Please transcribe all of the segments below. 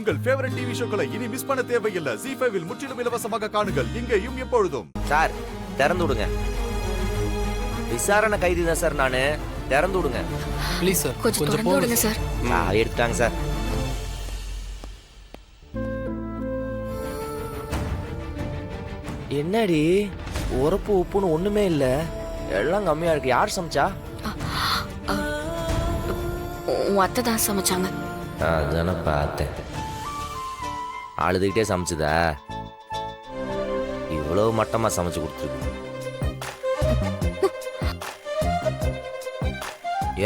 உங்கள் favourite TV ஷோக்களை இனி miss பண்ண தேவையில்லை. ZEE5 இல் முற்றிலும் இலவசமாக காணுங்கள். இங்கேயும் எப்பொழுதும். சார் திறந்து விடுங்க. விசாரணை கைதி தான் சார் நானு. திறந்து விடுங்க ப்ளீஸ் சார். கொஞ்சம் திறந்து விடுங்க சார். எடுத்தாங்க சார். என்னடி உரப்பு உப்புன்னு ஒண்ணுமே இல்ல, எல்லாம் கம்மியா இருக்கு. யார் சமைச்சா? உன் அத்தை தான் சமைச்சாங்க. அதானே பார்த்தேன். அழுதுகிட்டே சமைச்சதா? இவ்வளவு மட்டமா சமைச்சு கொடுத்துருக்கு.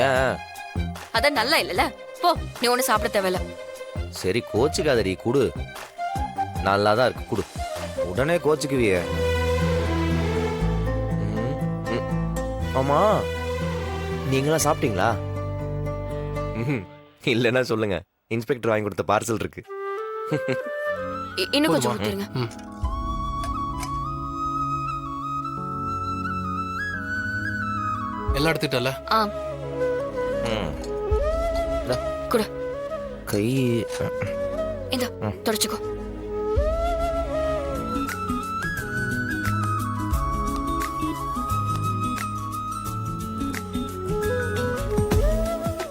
ஏன்? அதான் நல்லா இல்லல. போ, நீ ஒண்ணு சாப்பிட தேவையில்ல. சரி கோச்சுக்காதடி, குடு. நல்லாதான் இருக்கு, குடு. உடனே கோச்சுக்குவிய. ஆமா, நீங்களா சாப்பிட்டீங்களா? இல்லைன்னா சொல்லுங்க, இன்ஸ்பெக்டர் வாங்கி கொடுத்த பார்சல் இருக்கு. இன்னும் கொஞ்சம் கொடுத்துருங்க. எல்லாம் எடுத்துட்டல? குடு. கை இந்த தொடச்சுக்கோ.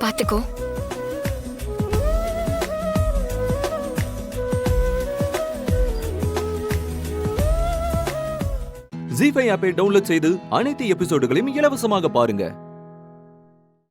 பாத்துக்கோ. ZEE5 ஆப்பை டவுன்லோட் செய்து அனைத்து எபிசோடுகளையும் இலவசமாக பாருங்க.